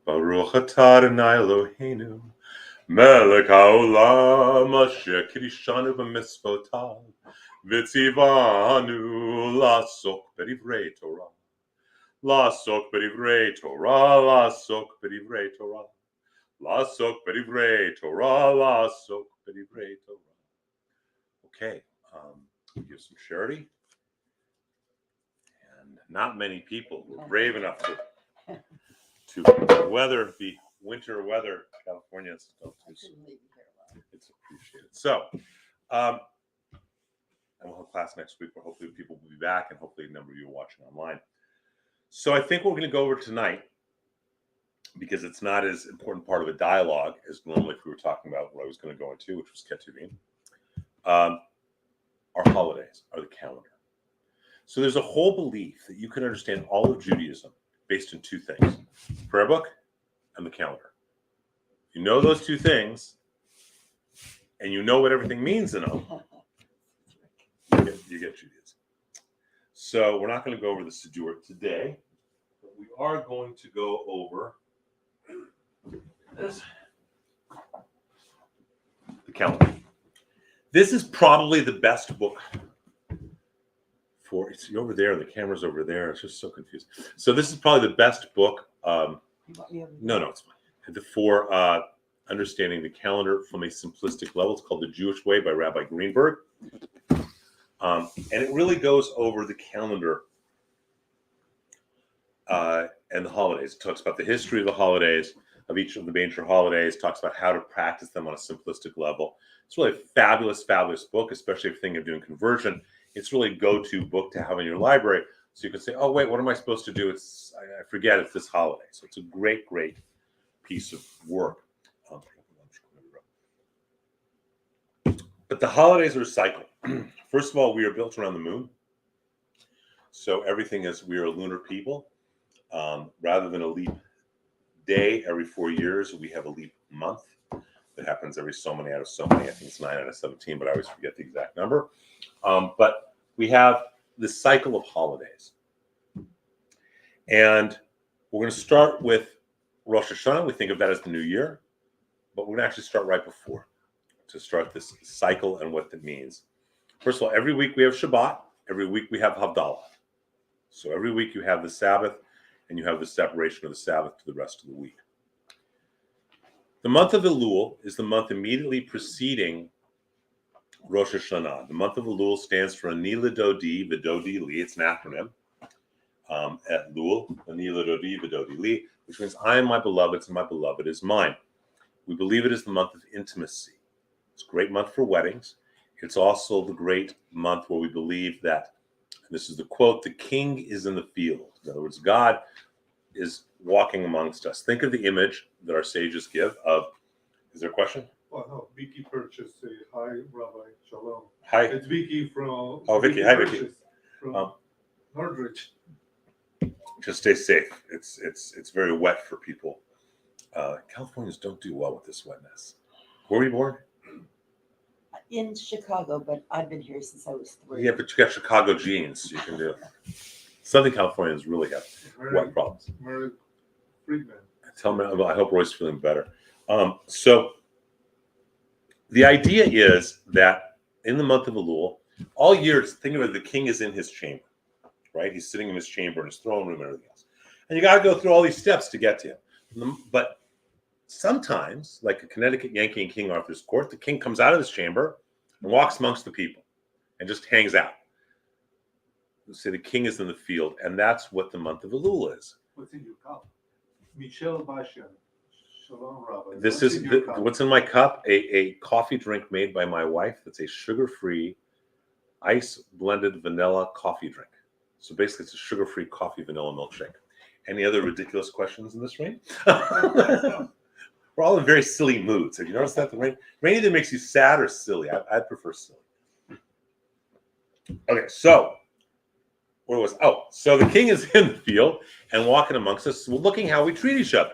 Baruch atah Adonai Eloheinu, melech haolam, asher kiddushanu b'mitzvotav, v'tzivanu la'asok b'divrei Torah. La'asok b'divrei Torah, la'asok b'divrei Torah. La'asok b'divrei Torah, la'asok b'divrei Torah. Okay, give some charity. And not many people were brave enough to weather the winter weather California and stuff. It's appreciated. So, and we'll have class next week where hopefully people will be back and hopefully a number of you are watching online. So I think what we're going to go over tonight, because it's not as important part of a dialogue as normally if we were talking about what I was going to go into, which was Ketuvim, our holidays, are the calendar. So there's a whole belief that you can understand all of Judaism based on two things: prayer book and the calendar. If you know those two things, and you know what everything means in them, you get Judaism. So we're not going to go over the Siddur today, but we are going to go over this, the calendar. This is probably the best book for, it's over there, the camera's over there. It's just so confusing. So this is probably the best book. No, it's fine. For understanding the calendar from a simplistic level. It's called The Jewish Way by Rabbi Greenberg. And it really goes over the calendar and the holidays. It talks about the history of the holidays, of each of the major holidays, talks about how to practice them on a simplistic level. It's really a fabulous, fabulous book, especially if you're thinking of doing conversion. It's really a go-to book to have in your library. So you can say, oh, wait, what am I supposed to do? I forget it's this holiday. So it's a great, great piece of work. But the holidays are a cycle. First of all, we are built around the moon. So everything is, we are a lunar people. Rather than a leap day every 4 years, we have a leap month. That happens every so many out of so many. I think it's 9 out of 17, but I always forget the exact number. But we have this cycle of holidays. And we're going to start with Rosh Hashanah. We think of that as the new year, but we're going to actually start right before to start this cycle and what that means. First of all, every week we have Shabbat. Every week we have Havdalah. So every week you have the Sabbath and you have the separation of the Sabbath to the rest of the week. The month of Elul is the month immediately preceding Rosh Hashanah. The month of Elul stands for Ani L'Dodi V'Dodi Li. It's an acronym. At Elul, Ani L'Dodi V'Dodi Li, which means I am my beloved's and my beloved is mine. We believe it is the month of intimacy. It's a great month for weddings. It's also the great month where we believe that, and this is the quote, the king is in the field. In other words, God is walking amongst us. Think of the image that our sages give of, is there a question? Well, no, Vicky purchased a hi, Rabbi, shalom. Hi. It's Vicky from. Oh, Vicky. Hi, Vicky. From Northridge. Just stay safe. It's very wet for people. Californians don't do well with this wetness. Where were you born? In Chicago, but I've been here since I was 3. Yeah, but you got Chicago genes. You can do. Southern Californians really have wet problems. Mary Friedman. Tell me. I hope Roy's feeling better. So the idea is that in the month of Elul, all year, think about it, the king is in his chamber, right? He's sitting in his chamber in his throne room and everything else. And you got to go through all these steps to get to him. But sometimes, like a Connecticut Yankee in King Arthur's court, the king comes out of his chamber and walks amongst the people and just hangs out. Say the king is in the field, and that's what the month of Elul is. What's in your cup? Michelle Bashan. Shalom, Rabbi. This is what's in my cup, a coffee drink made by my wife. That's a sugar-free, ice-blended vanilla coffee drink. So basically, it's a sugar-free coffee vanilla milkshake. Any other ridiculous questions in this rain? We're all in very silly moods. Have you noticed that? The rain either makes you sad or silly. I'd prefer silly. Okay, so where was? Oh, so the king is in the field and walking amongst us. So we're looking how we treat each other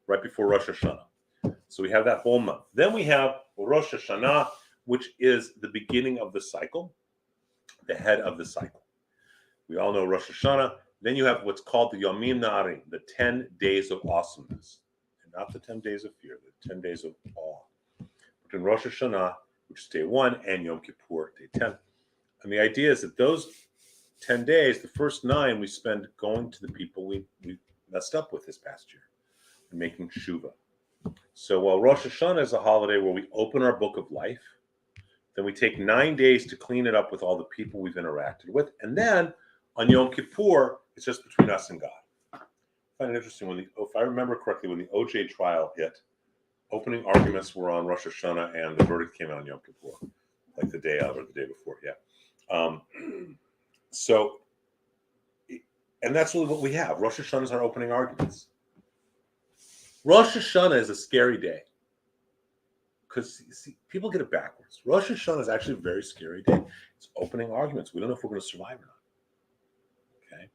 right before Rosh Hashanah. So we have that whole month. Then we have Rosh Hashanah, which is the beginning of the cycle, the head of the cycle. We all know Rosh Hashanah. Then you have what's called the Yomim Na'arim, the 10 days of awesomeness. not the 10 days of fear, the 10 days of awe. Between Rosh Hashanah, which is day 1, and Yom Kippur, day 10. And the idea is that those 10 days, the first 9, we spend going to the people we messed up with this past year and making tshuva. So while Rosh Hashanah is a holiday where we open our book of life, then we take 9 days to clean it up with all the people we've interacted with. And then on Yom Kippur, it's just between us and God. I find it interesting, if I remember correctly, when the OJ trial hit, opening arguments were on Rosh Hashanah and the verdict came out on Yom Kippur, like the day of or the day before, and that's really what we have. Rosh Hashanah is our opening arguments. Rosh Hashanah is a scary day because people get it backwards. Rosh Hashanah is actually a very scary day. It's opening arguments. We don't know if we're going to survive or not. Okay.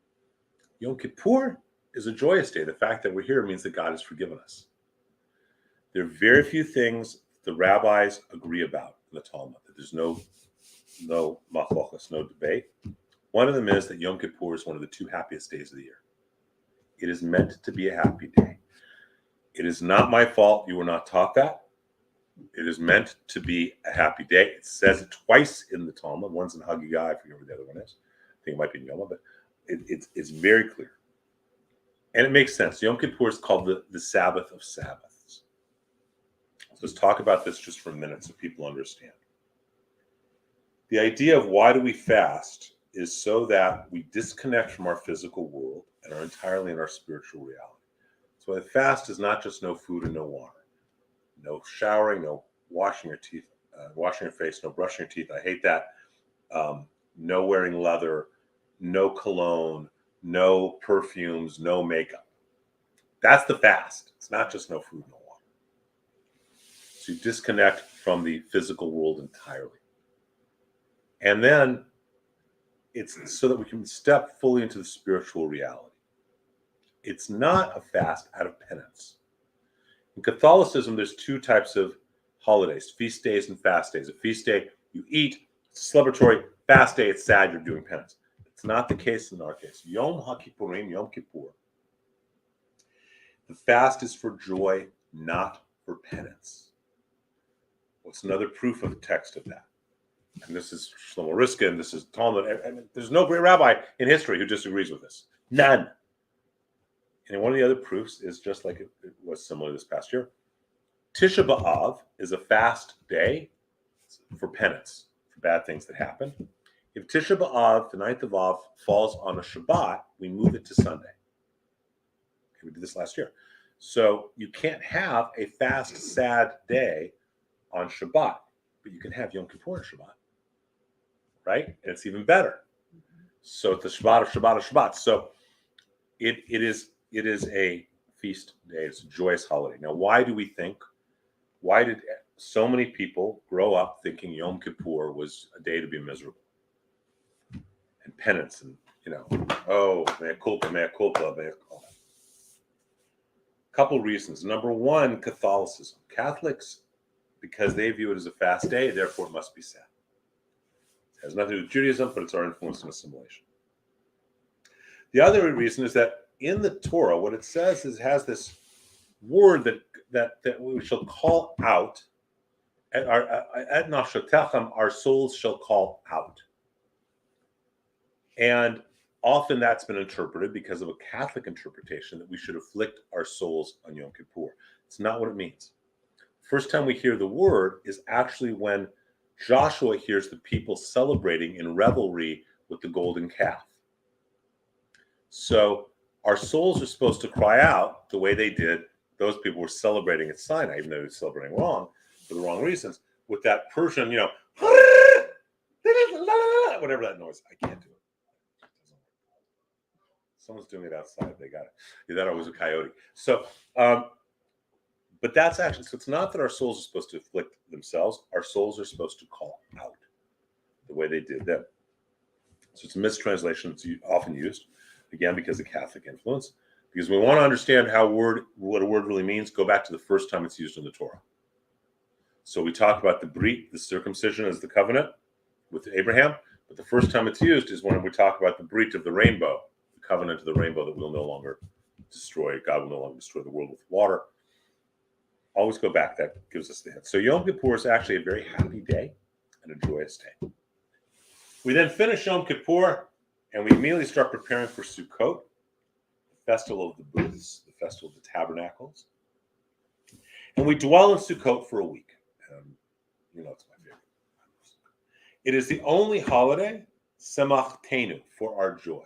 Yom Kippur is a joyous day. The fact that we're here means that God has forgiven us. There are very few things the rabbis agree about in the Talmud. That there's no machlokas, no debate. One of them is that Yom Kippur is one of the 2 happiest days of the year. It is meant to be a happy day. It is not my fault you were not taught that. It is meant to be a happy day. It says it twice in the Talmud. One's in Hagigah, I forget what the other one is. I think it might be in Yoma, but it's very clear. And it makes sense. Yom Kippur is called the Sabbath of Sabbaths. So let's talk about this just for a minute so people understand. The idea of why do we fast is so that we disconnect from our physical world and are entirely in our spiritual reality. So the fast is not just no food and no water, no showering, no washing your teeth, washing your face, no brushing your teeth. I hate that. No wearing leather, no cologne, no perfumes, no makeup. That's the fast. It's not just no food, no water. So you disconnect from the physical world entirely. And then it's so that we can step fully into the spiritual reality. It's not a fast out of penance. In Catholicism, there's 2 types of holidays, feast days and fast days. A feast day, you eat, it's celebratory. Fast day, it's sad, you're doing penance. It's not the case in our case. Yom HaKippurim, Yom Kippur. The fast is for joy, not for penance. What's another proof of the text of that? And this is Shlomo Riskin, this is Talmud. And there's no great rabbi in history who disagrees with this. None. And one of the other proofs is just like it was similar this past year. Tisha B'Av is a fast day for penance, for bad things that happen. If Tisha B'Av, the 9th of Av, falls on a Shabbat, we move it to Sunday. Okay, we did this last year. So you can't have a fast, sad day on Shabbat, but you can have Yom Kippur on Shabbat, right? And it's even better. So it's the Shabbat of Shabbat of Shabbat. So it is a feast day. It's a joyous holiday. Now, why did so many people grow up thinking Yom Kippur was a day to be miserable and penance and, oh, mea culpa, mea culpa, mea culpa. Couple reasons. Number one, Catholicism. Catholics, because they view it as a fast day, therefore it must be sad. It has nothing to do with Judaism, but it's our influence and assimilation. The other reason is that in the Torah, what it says is it has this word that we shall call out. At nafshotechem, our souls shall call out. And often that's been interpreted because of a Catholic interpretation that we should afflict our souls on Yom Kippur. It's not what it means. First time we hear the word is actually when Joshua hears the people celebrating in revelry with the golden calf. So our souls are supposed to cry out the way they did. Those people were celebrating at Sinai, even though they were celebrating wrong, for the wrong reasons, with that Persian, whatever that noise. I can't do it. Someone's doing it outside. They got it. Yeah, that was a coyote. So, but that's actually, so it's not that our souls are supposed to afflict themselves. Our souls are supposed to call out the way they did them. So it's a mistranslation. It's often used, again, because of Catholic influence. Because we want to understand what a word really means, go back to the first time it's used in the Torah. So we talk about the Brit, the circumcision as the covenant with Abraham. But the first time it's used is when we talk about the Brit of the rainbow, the covenant of the rainbow that we'll no longer destroy. God will no longer destroy the world with water. always go back. That gives us the hint. So Yom Kippur is actually a very happy day and a joyous day. We then finish Yom Kippur, and we immediately start preparing for Sukkot, the festival of the booths, the festival of the tabernacles. And we dwell in Sukkot for a week. It's my favorite. It is the only holiday, Semachtenu, for our joy.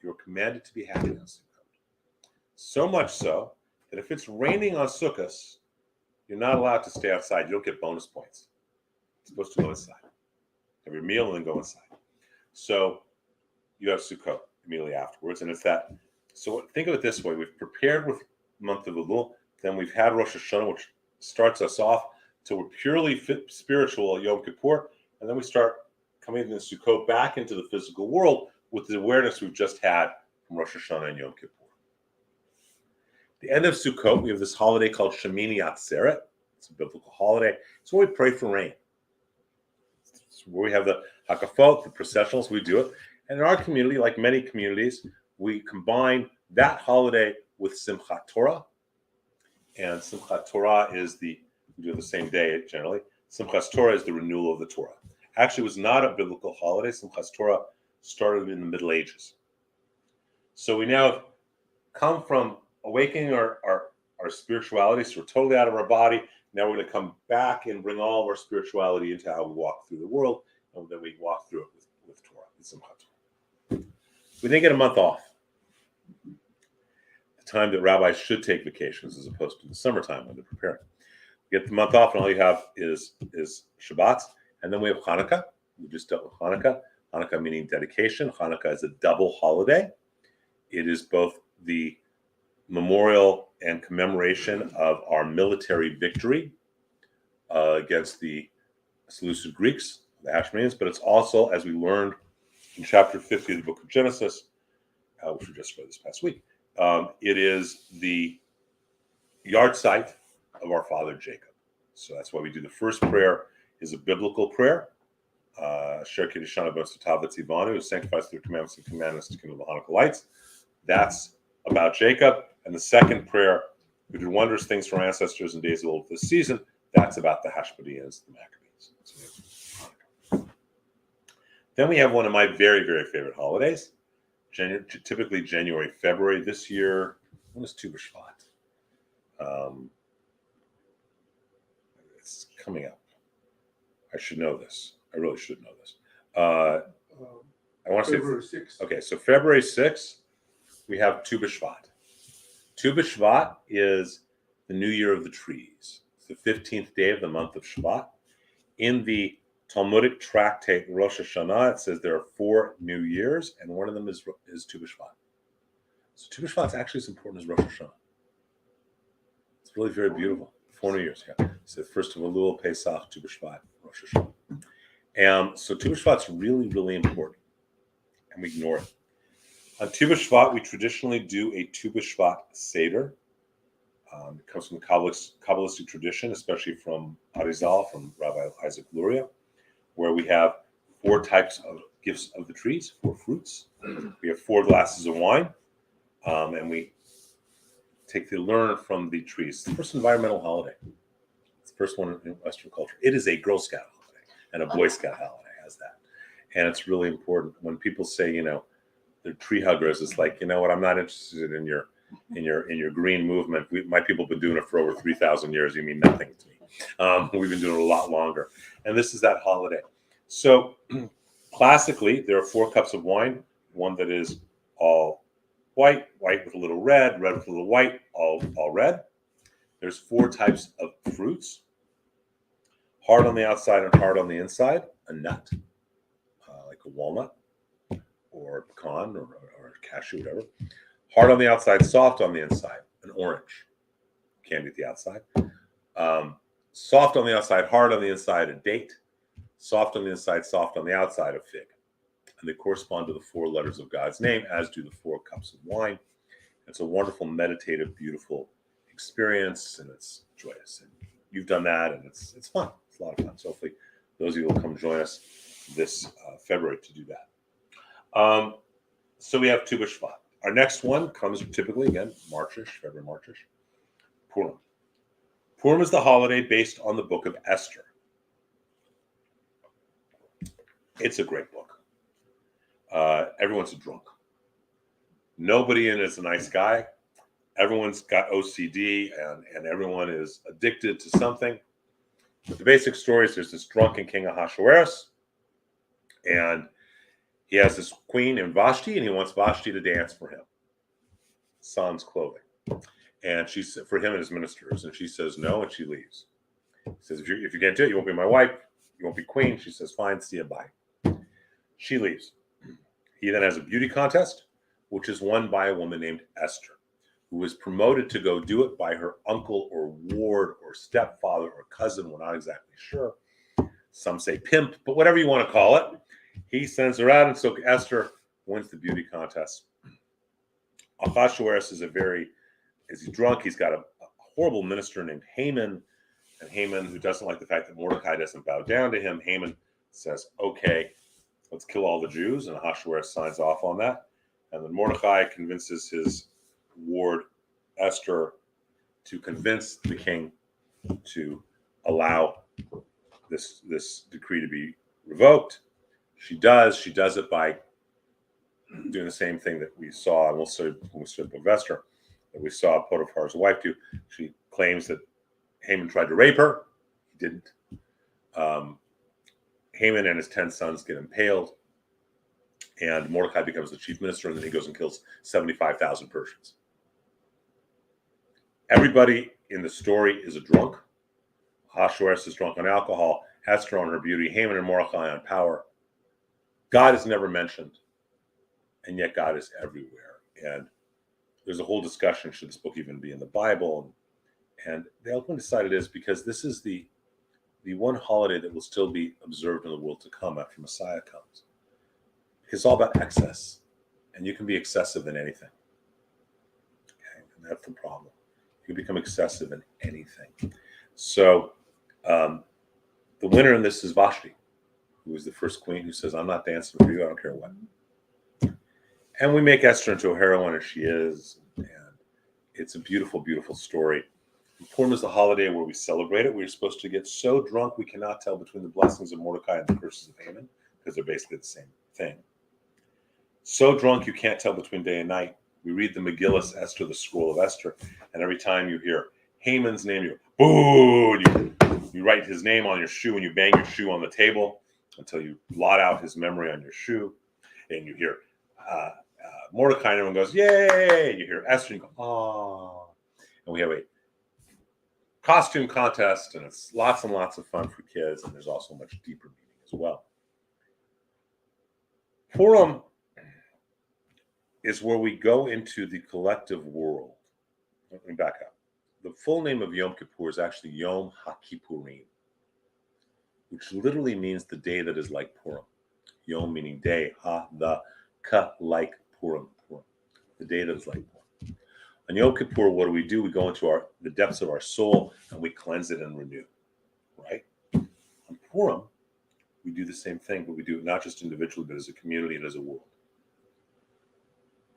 You're commanded to be happy on Sukkot. So much so that if it's raining on Sukkot, you're not allowed to stay outside. You don't get bonus points. You're supposed to go inside. Have your meal and then go inside. So you have Sukkot immediately afterwards. And it's that. So think of it this way. We've prepared with the month of Elul. Then we've had Rosh Hashanah, which starts us off till we're purely spiritual Yom Kippur. And then we start coming into Sukkot back into the physical world with the awareness we've just had from Rosh Hashanah and Yom Kippur. The end of Sukkot, we have this holiday called Shemini Atzeret. It's a biblical holiday. It's where we pray for rain. It's where we have the hakafot, the processionals, we do it. And in our community, like many communities, we combine that holiday with Simchat Torah. And Simchat Torah we do it the same day generally. Simchat Torah is the renewal of the Torah. Actually, it was not a biblical holiday. Simchat Torah started in the Middle Ages. So we now have come from awakening our spirituality, so we're totally out of our body. Now we're going to come back and bring all of our spirituality into how we walk through the world, and then we walk through it with Torah, with Simchat Torah. We then get a month off. The time that rabbis should take vacations as opposed to the summertime when they're preparing. You get the month off, and all you have is Shabbat, and then we have Hanukkah. We just dealt with Hanukkah. Hanukkah meaning dedication. Hanukkah is a double holiday. It is both the memorial and commemoration of our military victory against the Seleucid Greeks, the Hasmoneans, but it's also, as we learned in chapter 50 of the book of Genesis, which we just read this past week, it is the yahrzeit of our father Jacob. So that's why we do the first prayer is a biblical prayer. Asher Kiddushanu b'Sutav v'Tzivanu, who sanctifies through commandments and commandments to kindle the Hanukkah lights. That's about Jacob. And the second prayer, who did wondrous things for our ancestors in days of old this season, that's about the Hashmoneans, the Maccabees. So then we have one of my very, very favorite holidays, typically January, February. This year, when is Tu B'Shvat? It's coming up. I should know this. I really should know this. I want to say February 6th. Okay, so February 6th, we have Tu B'Shvat. Tu B'Shvat is the New Year of the Trees. It's the 15th day of the month of Shvat. In the Talmudic tractate Rosh Hashanah, it says there are 4 New Years, and one of them is Tu B'Shvat. So Tu B'Shvat is actually as important as Rosh Hashanah. It's really very beautiful. 4 New Years, yeah. So first of Elul, Pesach, Tu B'Shvat, Rosh Hashanah. And so Tu B'Shvat's really, really important, and we ignore it. On Tu B'Shvat, we traditionally do a Tu B'Shvat Seder. It comes from the Kabbalistic tradition, especially from Arizal, from Rabbi Isaac Luria, where we have 4 types of gifts of the trees, 4 fruits. We have 4 glasses of wine, and we learn from the trees. It's the first environmental holiday. It's the first one in Western culture. It is a Girl Scout holiday and a Boy Scout holiday has that. And it's really important. When people say, they're tree huggers, it's like, what, I'm not interested in your green movement. My people have been doing it for over 3,000 years. You mean nothing to me. We've been doing it a lot longer. And this is that holiday. So classically, there are 4 cups of wine. One that is all white with a little red with a little white, all red. There's 4 types of fruits. Hard on the outside and hard on the inside. A nut, like a walnut, or a pecan, or cashew, whatever. Hard on the outside, soft on the inside. An orange, candy at the outside. Soft on the outside, hard on the inside, a date. Soft on the inside, soft on the outside, a fig. And they correspond to the 4 letters of God's name, as do the 4 cups of wine. It's a wonderful, meditative, beautiful experience, and it's joyous. And you've done that, and it's fun. It's a lot of fun. So hopefully those of you will come join us this February to do that. So we have Tu B'Shvat. Our next one comes typically, again, Marchish, February, Marchish, Purim. Purim is the holiday based on the book of Esther. It's a great book. Everyone's a drunk. Nobody in it is a nice guy. Everyone's got OCD and everyone is addicted to something. But the basic story is there's this drunken king Ahasuerus, and he has this queen named Vashti, and he wants Vashti to dance for him. Sans clothing. And she said, for him and his ministers, and she says no, and she leaves. He says, if you can't do it, you won't be my wife, you won't be queen. She says, fine, see you, bye. She leaves. He then has a beauty contest, which is won by a woman named Esther, who was promoted to go do it by her uncle or ward or stepfather or cousin. We're not exactly sure. Some say pimp, but whatever you want to call it. He sends her out, and so Esther wins the beauty contest. Ahasuerus is he's drunk. He's got a horrible minister named Haman, and Haman, who doesn't like the fact that Mordecai doesn't bow down to him, Haman says, okay, let's kill all the Jews, and Ahasuerus signs off on that. And then Mordecai convinces his ward, Esther, to convince the king to allow this decree to be revoked. She does it by doing the same thing that we saw, and we'll see when we stood with Esther, that we saw Potiphar's wife do. She claims that Haman tried to rape her. He didn't. Haman and his 10 sons get impaled, and Mordecai becomes the chief minister, and then he goes and kills 75,000 Persians. Everybody in the story is a drunk. Ahasuerus is drunk on alcohol, Esther on her beauty, Haman and Mordecai on power. God is never mentioned, and yet God is everywhere. And there's a whole discussion, should this book even be in the Bible? And they ultimately decided it is because this is the one holiday that will still be observed in the world to come after Messiah comes. It's all about excess, and you can be excessive in anything. Okay? And that's the problem. You can become excessive in anything. So the winner in this is Vashti, who is the first queen who says, I'm not dancing for you, I don't care what. And we make Esther into a heroine, as she is, and it's a beautiful, beautiful story. Purim is the holiday where we celebrate it. We're supposed to get so drunk we cannot tell between the blessings of Mordecai and the curses of Haman, because they're basically the same thing. So drunk you can't tell between day and night. We read the Megillus Esther, the scroll of Esther, and every time you hear Haman's name, you boo, and you write his name on your shoe, and you bang your shoe on the table until you blot out his memory on your shoe, and you hear Mordecai, and everyone goes, yay! You hear Esther, and you go, oh. And we have a costume contest, and it's lots and lots of fun for kids, and there's also much deeper meaning as well. Purim is where we go into the collective world. Let me back up. The full name of Yom Kippur is actually Yom HaKippurim, which literally means the day that is like Purim. Yom meaning day, the ka like Purim, the day that is like Purim. On Yom Kippur, what do? We go into the depths of our soul and we cleanse it and renew, right? On Purim, we do the same thing, but we do it not just individually, but as a community and as a world.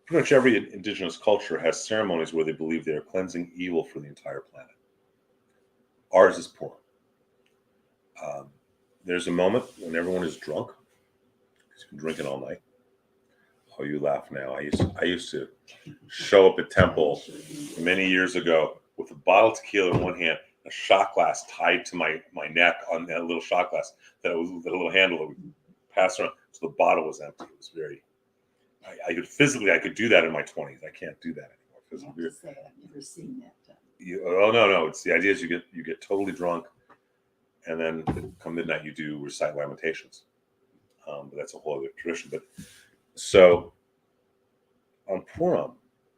Pretty much every indigenous culture has ceremonies where they believe they are cleansing evil for the entire planet. Ours is Purim. There's a moment when everyone is drunk, because you've been drinking all night. Oh, you laugh now. I used to show up at temple many years ago with a bottle of tequila in one hand, a shot glass tied to my neck on that little shot glass, that was the little handle that would pass around, so the bottle was empty. It was very. I could do that in my 20s. I can't do that anymore. I have to say, I've never seen that done. No. It's the idea is you get totally drunk, and then come midnight you do recite lamentations. But that's a whole other tradition. But so on Purim,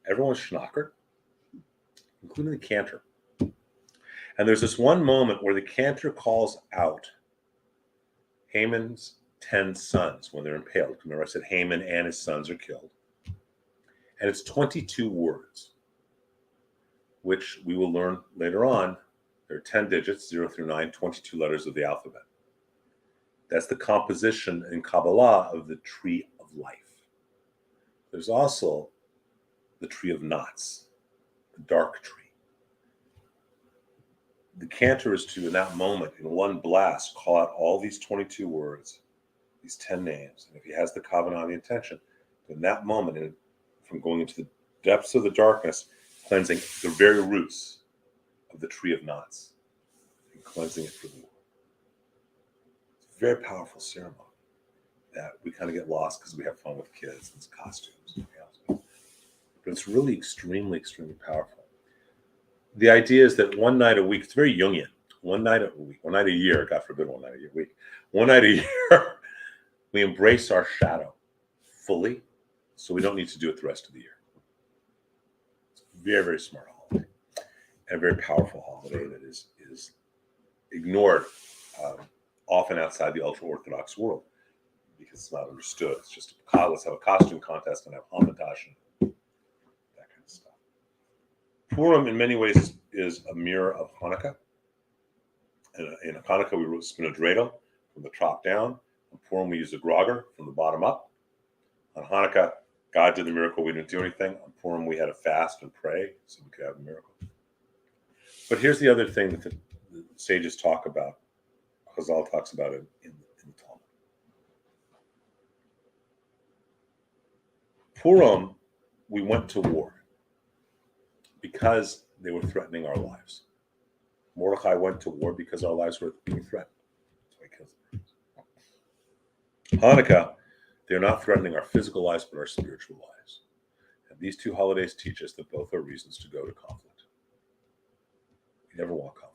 everyone's schnockered, including the cantor. And there's this one moment where the cantor calls out Haman's 10 sons when they're impaled. Remember I said Haman and his sons are killed. And it's 22 words, which we will learn later on. There are 10 digits, 0 through 9, 22 letters of the alphabet. That's the composition in Kabbalah of the tree of life. There's also the tree of knots, the dark tree. the cantor is to, in that moment, in one blast, call out all these 22 words, these 10 names. And if he has the kavanah, the intention, in that moment, from going into the depths of the darkness, cleansing the very roots of the tree of knots, and cleansing it for the world. It's a very powerful ceremony that we kind of get lost because we have fun with kids and costumes. But it's really extremely, extremely powerful. The idea is that one night a week, it's very Jungian, one night a week, one night a year, God forbid one night a week, one night a year, we embrace our shadow fully, so we don't need to do it the rest of the year. It's a very, very smart holiday, and a very powerful holiday that is ignored often outside the ultra-Orthodox world because it's not understood. It's just, let's have a costume contest and have Hamadash and that kind of stuff. Purim, in many ways, is a mirror of Hanukkah. And in Hanukkah, we spin a dreidel from the top down. In Purim, we use a grogger from the bottom up. On Hanukkah, God did the miracle. We didn't do anything. On Purim, we had to fast and pray so we could have a miracle. But here's the other thing that the sages talk about. Chazal talks about it in the Talmud. Purim, we went to war because they were threatening our lives. Mordechai went to war because our lives were being threatened. That's why he kills them. Hanukkah, they're not threatening our physical lives, but our spiritual lives. And these two holidays teach us that both are reasons to go to conflict. We never want conflict.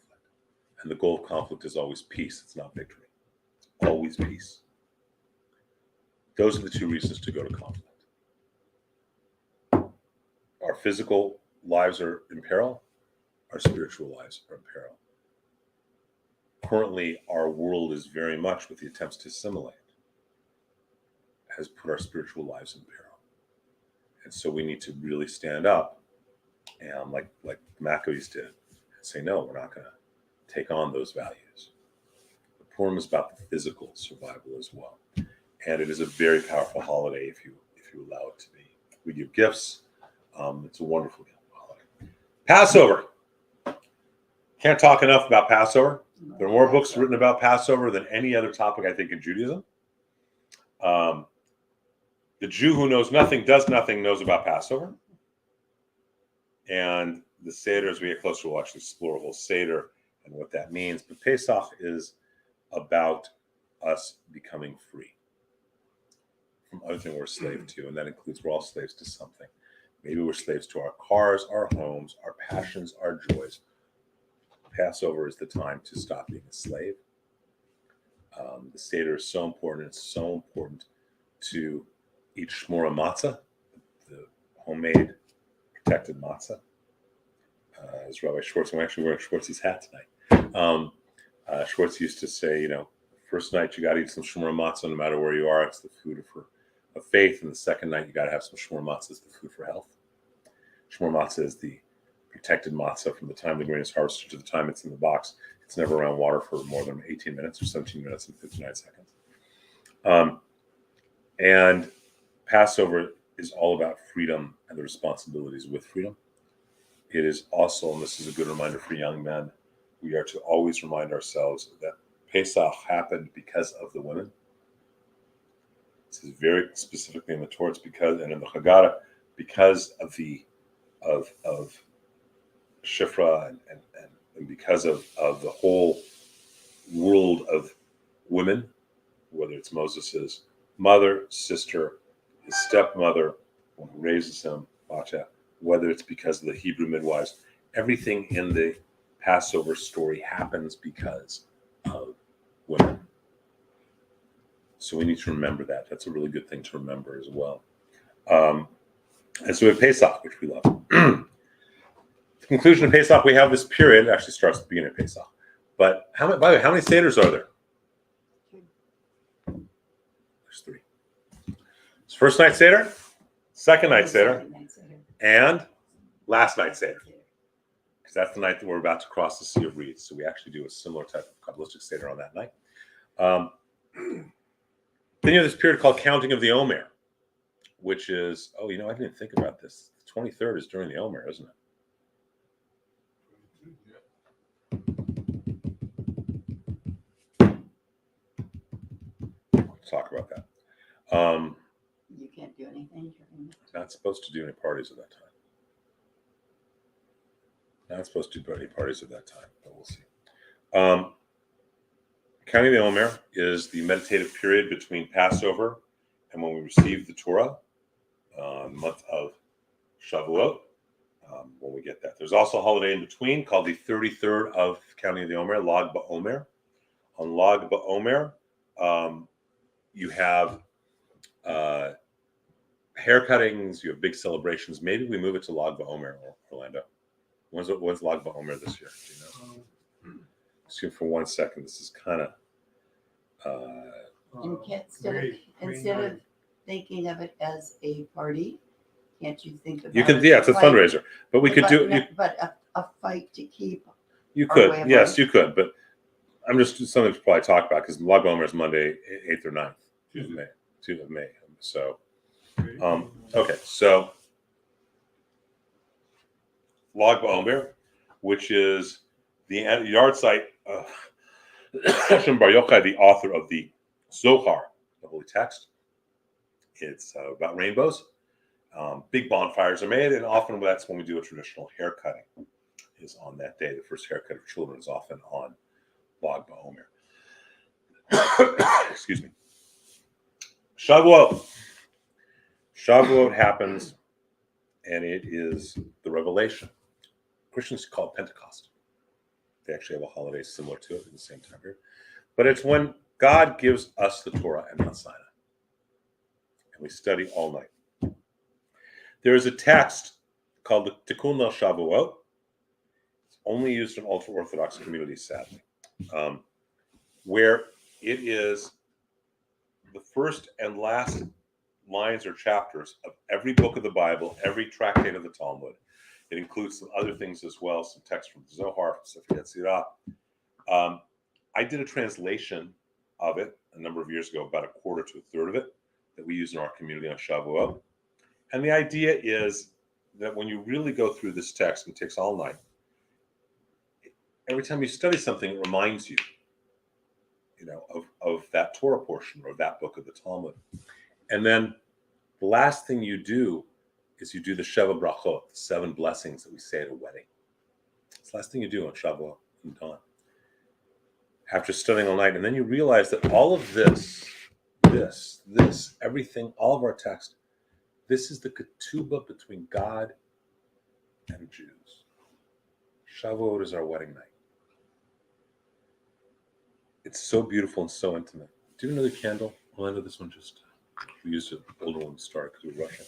And the goal of conflict is always peace. It's not victory. It's always peace. Those are the two reasons to go to conflict. Our physical lives are in peril. Our spiritual lives are in peril. Currently, our world is very much, with the attempts to assimilate, has put our spiritual lives in peril. And so we need to really stand up and, like the Maccabees did, and say, no, we're not going to take on those values. The Purim is about the physical survival as well. And it is a very powerful holiday if you allow it to be. We give gifts. It's a wonderful holiday. Passover. Can't talk enough about Passover. There are more books written about Passover than any other topic, I think, in Judaism. The Jew who knows nothing, does nothing, knows about Passover. And the Seder, as we get closer, we'll actually explore a whole Seder and what that means. But Pesach is about us becoming free from everything we're slaves to. And that includes we're all slaves to something. Maybe we're slaves to our cars, our homes, our passions, our joys. Passover is the time to stop being a slave. The Seder is so important. It's so important to eat shmura matzah, the homemade protected matzah. As Rabbi Schwartz, I'm actually wearing Schwartz's hat tonight. Schwartz used to say, first night you got to eat some shmura matzah no matter where you are. It's the food of faith. And the second night you got to have some shmura matzah. It's the food for health. Shmura matzah is the protected matzah from the time the grain is harvested to the time it's in the box. It's never around water for more than 18 minutes or 17 minutes and 59 seconds. And Passover is all about freedom and the responsibilities with freedom. It is also, and this is a good reminder for young men, we are to always remind ourselves that Pesach happened because of the women. This is very specifically in the Torah, because, and in the Haggadah, because of of Shifra and because of the whole world of women, whether it's Moses' mother, sister, his stepmother, who raises him, whether it's because of the Hebrew midwives, everything in the Passover story happens because of women. So we need to remember that. That's a really good thing to remember as well. And so we have Pesach, which we love. The conclusion of Pesach, we have this period. It actually starts at the beginning of Pesach. But by the way, how many Seders are there? There's 3. It's first night Seder, second night Seder, and last night Seder. Because that's the night that we're about to cross the Sea of Reeds. So we actually do a similar type of Kabbalistic Seder on that night. Then you have this period called Counting of the Omer, which is, I didn't think about this. The 23rd is during the Omer, isn't it? talk about that. You can't do anything during Not supposed to do any parties at that time. Not supposed to do any parties at that time, but we'll see. Counting the Omer is the meditative period between Passover and when we receive the Torah, the month of Shavuot, when we get that. There's also a holiday in between called the 33rd of Counting the Omer, Lag BaOmer. On Lag BaOmer, you have haircuttings, you have big celebrations. Maybe we move it to Lag BaOmer, Orlando. When's Lag BaOmer this year? Do you know? Excuse me for 1 second. This is kind of. instead of thinking of it as a party, can't you think about You can, it yeah, it's a like- fundraiser, but we could but do. no- but a fight to keep. You our way could, of yes, life. you could, but I'm just something to probably talk about because Lag BaOmer is Monday, 8th or 9th of May, 2nd of May. So, okay, so Lag BaOmer, which is the yard site of Hashem Bar Yochai, the author of the Zohar, the holy text. It's about rainbows. Big bonfires are made, and often that's when we do a traditional haircutting. Is on that day. The first haircut of children is often on Lag BaOmer. Excuse me. Shavuot. Shavuot happens, and it is the revelation. Christians call it Pentecost. They actually have a holiday similar to it in the same time period. But it's when God gives us the Torah at Mount Sinai. And we study all night. There is a text called the Tikkun Leil Shavuot. It's only used in ultra-Orthodox communities, sadly, where it is the first and last lines or chapters of every book of the Bible, every tractate of the Talmud. It includes some other things as well, some text from the Zohar, Sefer Yetzirah. I did a translation of it a number of years ago, about a quarter to a third of it, that we use in our community on Shavuot. And the idea is that when you really go through this text, and it takes all night, every time you study something, it reminds you, of that Torah portion or that book of the Talmud. And then the last thing you do is you do the Sheva Brachot, the 7 blessings that we say at a wedding. It's the last thing you do on Shavuot and dawn. After studying all night, and then you realize that all of this, everything, all of our text, this is the ketubah between God and Jews. Shavuot is our wedding night. It's so beautiful and so intimate. Do you have another candle? Orlando, this one just, we used an older one to start because we were rushing.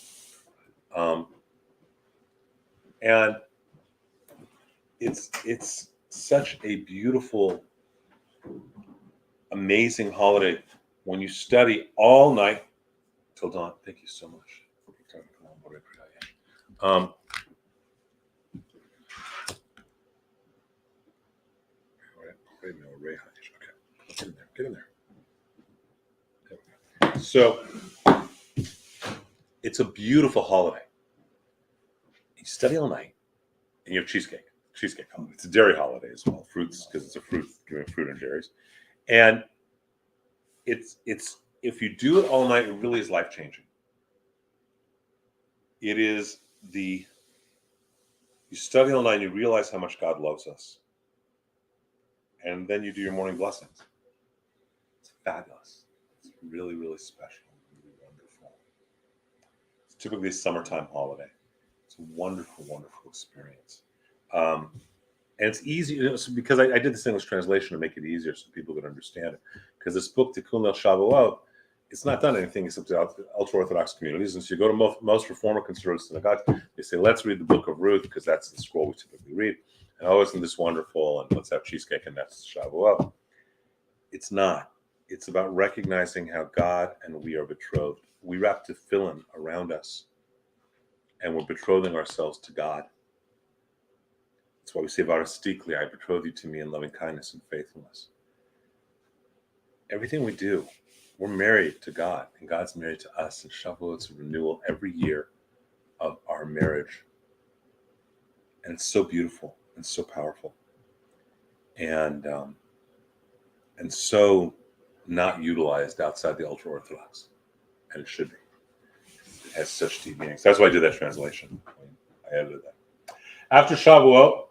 And it's such a beautiful, amazing holiday when you study all night till dawn. Thank you so much. Okay, get in there. So it's a beautiful holiday. You study all night, and you have cheesecake holiday. It's a dairy holiday as well. Fruits, because it's a fruit, giving fruit and dairies. And it's if you do it all night, it really is life changing. It is you study all night, and you realize how much God loves us. And then you do your morning blessings. It's fabulous. It's really, really special. Really wonderful. It's typically a summertime holiday. It's a wonderful, wonderful experience. And it's easy, because I did this English translation to make it easier so people could understand it. Because this book, Tikkun Leil Shavuot, it's not done anything except to ultra-Orthodox communities. And so you go to most Reformer conservative synagogues, they say, let's read the book of Ruth, because that's the scroll we typically read. And oh, isn't this wonderful? And let's have cheesecake, and that's Shavuot. It's not. It's about recognizing how God and we are betrothed. We wrap tefillin around us, and we're betrothing ourselves to God. That's why we say, Varastikli, I betroth you to me in loving kindness and faithfulness. Everything we do, we're married to God, and God's married to us. And Shavuot's a renewal every year of our marriage. And it's so beautiful and so powerful. And so not utilized outside the ultra-Orthodox, and it should be. It has such deep meanings. That's why I did that translation. I edited that. After Shavuot,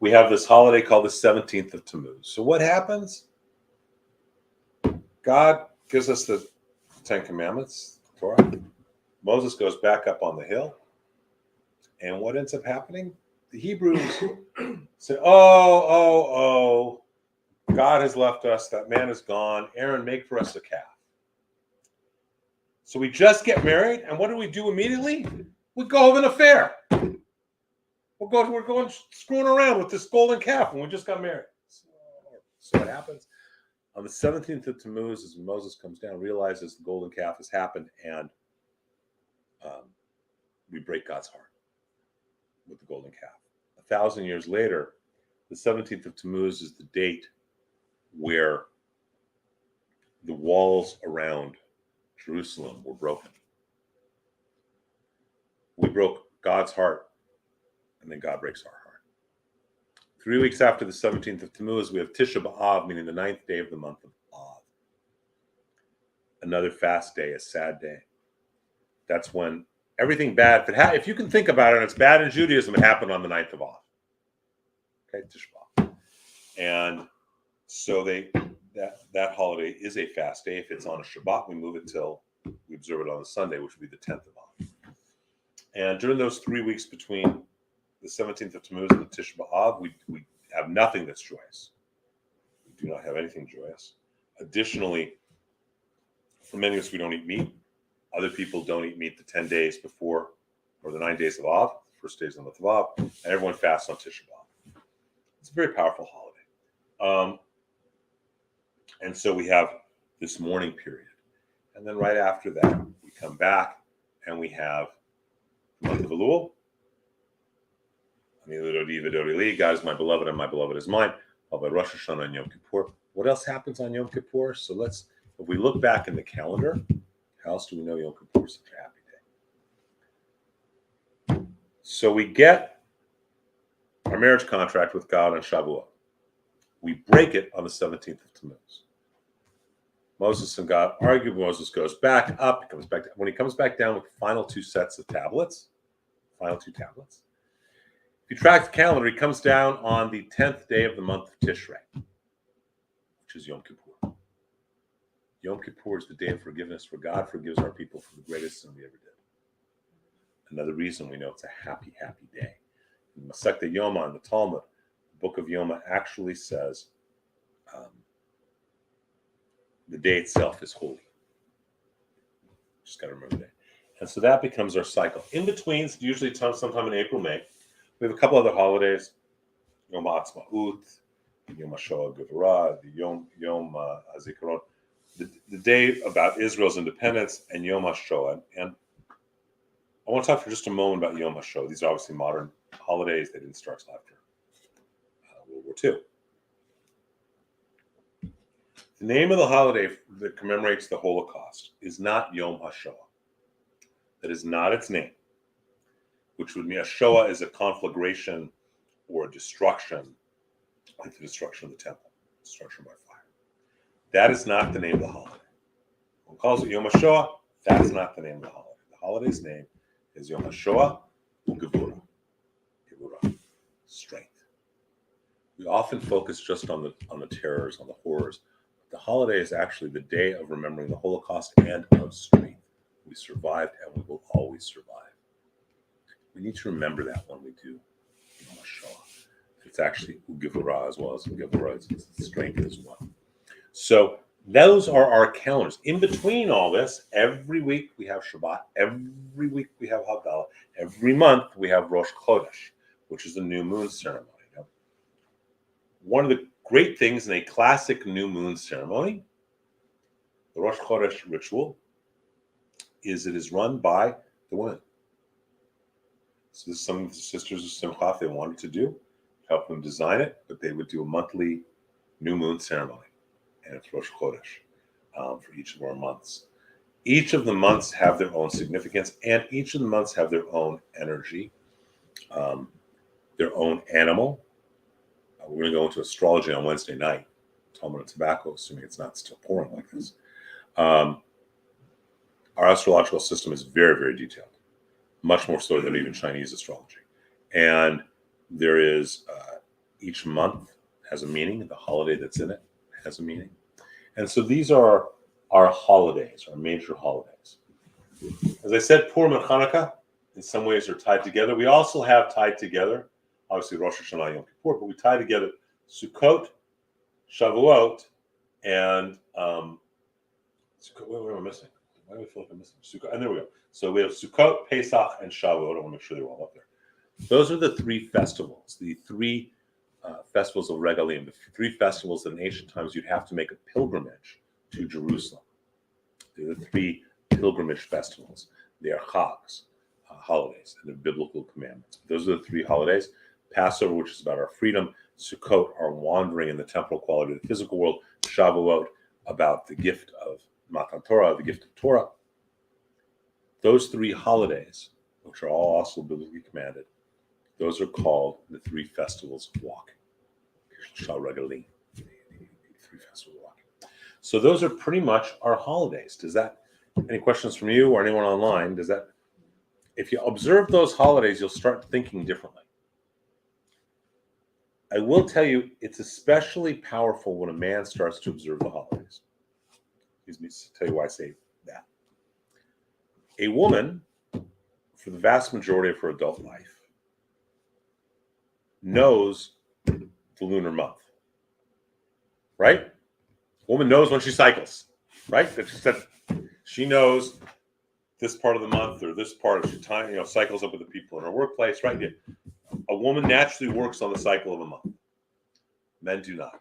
we have this holiday called the 17th of Tammuz. So what happens? God gives us the Ten Commandments, Torah. Moses goes back up on the hill. And what ends up happening? The Hebrews say, oh, God has left us. That man is gone. Aaron, make for us a calf. So we just get married, and what do we do immediately? We go have an affair. We're going screwing around with this golden calf, and we just got married. So what happens? On the 17th of Tammuz, as Moses comes down, realizes the golden calf has happened, and we break God's heart with the golden calf. 1,000 years later, the 17th of Tammuz is the date where the walls around Jerusalem were broken. We broke God's heart, and then God breaks our heart. 3 weeks after the 17th of Tammuz, we have Tisha B'Av, meaning the 9th day of the month of Av. Another fast day, a sad day. That's when everything bad, if you can think about it, and it's bad in Judaism, it happened on the 9th of Av. Okay, Tisha B'Av. And so that holiday is a fast day. If it's on a Shabbat, we move it till we observe it on a Sunday, which would be the 10th of Av. And during those 3 weeks between the 17th of Tammuz and the Tisha B'Av, we have nothing that's joyous. We do not have anything joyous. Additionally, for many of us, we don't eat meat. Other people don't eat meat the 10 days before, or the 9 days of Av, the first days of the month of Av, and everyone fasts on Tisha B'Av. It's a very powerful holiday. And so we have this mourning period. And then right after that, we come back and we have the month of Elul. God is my beloved and my beloved is mine. Followed by Rosh Hashanah and Yom Kippur. What else happens on Yom Kippur? So if we look back in the calendar, how else do we know Yom Kippur is such a happy day? So we get our marriage contract with God on Shavuot. We break it on the 17th of Tammuz. Moses and God argue. Moses goes back up. He comes back. When he comes back down with the final two sets of tablets, if you track the calendar, he comes down on the 10th day of the month of Tishrei, which is Yom Kippur. Yom Kippur is the day of forgiveness, where God forgives our people for the greatest sin we ever did. Another reason we know it's a happy, happy day. In Masechta Yoma in the Talmud, the book of Yoma actually says the day itself is holy. Just got to remember that. And so that becomes our cycle. In between, usually sometime in April, May, we have a couple other holidays. Yom HaAtzmaut, Yom HaShoah Gevurah, the Yom HaZikaron, the day about Israel's independence, and Yom HaShoah. And I want to talk for just a moment about Yom HaShoah. These are obviously modern holidays. They didn't start until after World War II. The name of the holiday that commemorates the Holocaust is not Yom HaShoah. That is not its name, which would mean a Shoah is a conflagration or a destruction, like the destruction of the temple, destruction by fire. That is not the name of the holiday. One calls it Yom HaShoah. That is not the name of the holiday. The holiday's name is Yom HaShoah Gevurah. Gevurah, strength. We often focus just on the terrors, on the horrors. The holiday is actually the day of remembering the Holocaust and of strength. We survived and we will always survive. We need to remember that when we do Yom HaShoah. It's actually Gevurah as well as Gevurah. It's strength as well. So those are our calendars. In between all this, every week we have Shabbat. Every week we have Havdalah. Every month we have Rosh Chodesh, which is the new moon ceremony. One of the great things in a classic new moon ceremony, the Rosh Chodesh ritual, is it is run by the women. So this is something the Sisters of Simcha, they wanted to do, help them design it, but they would do a monthly new moon ceremony, and it's Rosh Chodesh for each of our months. Each of the months have their own significance, and each of the months have their own energy, their own animal. We're going to go into astrology on Wednesday night, Talmud and tobacco, assuming it's not still pouring like this. Our astrological system is very, very detailed, much more so than even Chinese astrology. And there is, each month has a meaning. The holiday that's in it has a meaning. And so these are our holidays, our major holidays. As I said, Purim and Hanukkah, in some ways, are tied together. We also have tied together, obviously, Rosh Hashanah and Yom Kippur, but we tie together Sukkot, Shavuot, and Sukkot. What am I missing? Why do I feel like I'm missing Sukkot? And there we go. So we have Sukkot, Pesach, and Shavuot. I want to make sure they're all up there. Those are the three festivals, the three festivals of Regalim, the three festivals that in ancient times you'd have to make a pilgrimage to Jerusalem. They're the three pilgrimage festivals. They are chags, holidays, and they're biblical commandments. Those are the three holidays. Passover, which is about our freedom. Sukkot, our wandering in the temporal quality of the physical world. Shavuot, about the gift of Matan Torah, the gift of Torah. Those three holidays, which are all also biblically commanded, those are called the three festivals of walking. Regalim, the three festivals of walking. So those are pretty much our holidays. Does that, any questions from you or anyone online? Does that, if you observe those holidays, you'll start thinking differently. I will tell you, it's especially powerful when a man starts to observe the holidays. Excuse me, to tell you why I say that. A woman, for the vast majority of her adult life, knows the lunar month, right? Woman knows when she cycles, right? She knows this part of the month or this part, she cycles up with the people in her workplace, right? A woman naturally works on the cycle of a month. Men do not.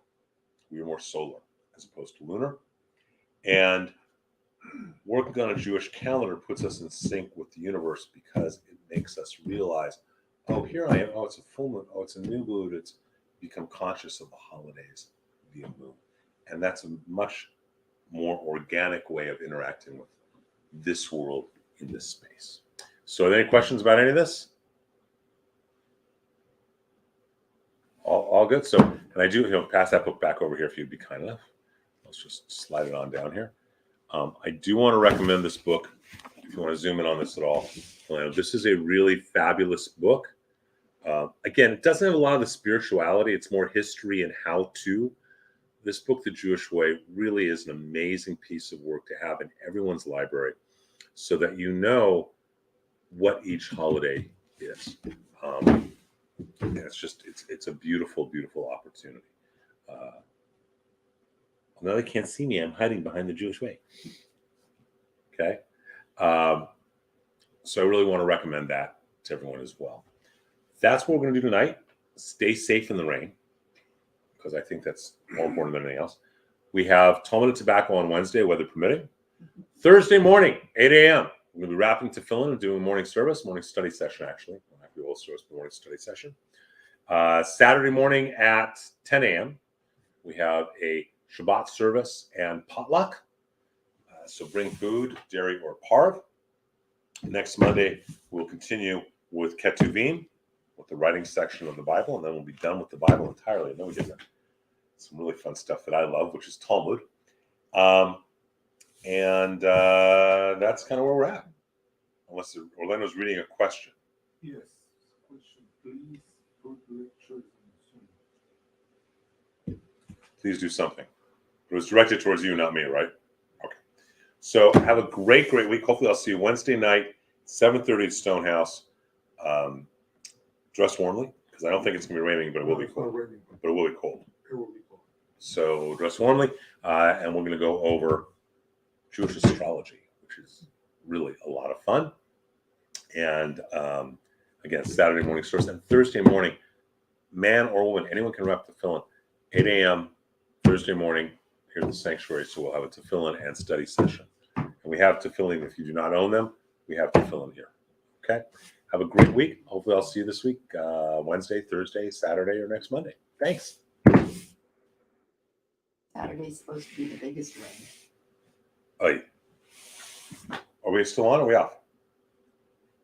We are more solar as opposed to lunar. And working on a Jewish calendar puts us in sync with the universe because it makes us realize, oh, here I am. Oh, it's a full moon. Oh, it's a new moon. It's become conscious of the holidays via moon. And that's a much more organic way of interacting with this world in this space. So are there any questions about any of this? All good. So, and I do, pass that book back over here if you'd be kind enough. Let's just slide it on down here. I do want to recommend this book if you want to zoom in on this at all. This is a really fabulous book. Again, it doesn't have a lot of the spirituality. It's more history and how to. This book, The Jewish Way, really is an amazing piece of work to have in everyone's library so that you know what each holiday is. And it's a beautiful, beautiful opportunity. Now they can't see me. I'm hiding behind The Jewish Way. Okay. So I really want to recommend that to everyone as well. That's what we're going to do tonight. Stay safe in the rain, because I think that's more important than anything else. We have Talmud and tobacco on Wednesday, weather permitting. Thursday morning, 8 a.m. We're going to be wrapping tefillin and doing morning service, morning study session, actually. We'll have the old service, but morning study session. Saturday morning at 10 a.m., we have a Shabbat service and potluck. So bring food, dairy, or parv. Next Monday, we'll continue with Ketuvim, with the writing section of the Bible, and then we'll be done with the Bible entirely. And then we get some really fun stuff that I love, which is Talmud. And that's kind of where we're at. Unless Orlando's reading a question. Yes. Question, please. Put lectures on Zoom. Please do something. It was directed towards you, not me, right? Okay. So have a great, great week. Hopefully I'll see you Wednesday night, 7:30 at Stonehouse. Dress warmly, because I don't think it's going to be raining, but it will be cold. But it will be cold. It will be cold. So dress warmly, and we're going to go over Jewish astrology, which is really a lot of fun. And again, Saturday morning source, and Thursday morning, man or woman, anyone can wrap tefillin. 8 a.m. Thursday morning here at the sanctuary. So we'll have a tefillin and study session. And we have tefillin. If you do not own them, we have tefillin here. Okay. Have a great week. Hopefully I'll see you this week, Wednesday, Thursday, Saturday, or next Monday. Thanks. Saturday's supposed to be the biggest rain. Are we still on or are we off?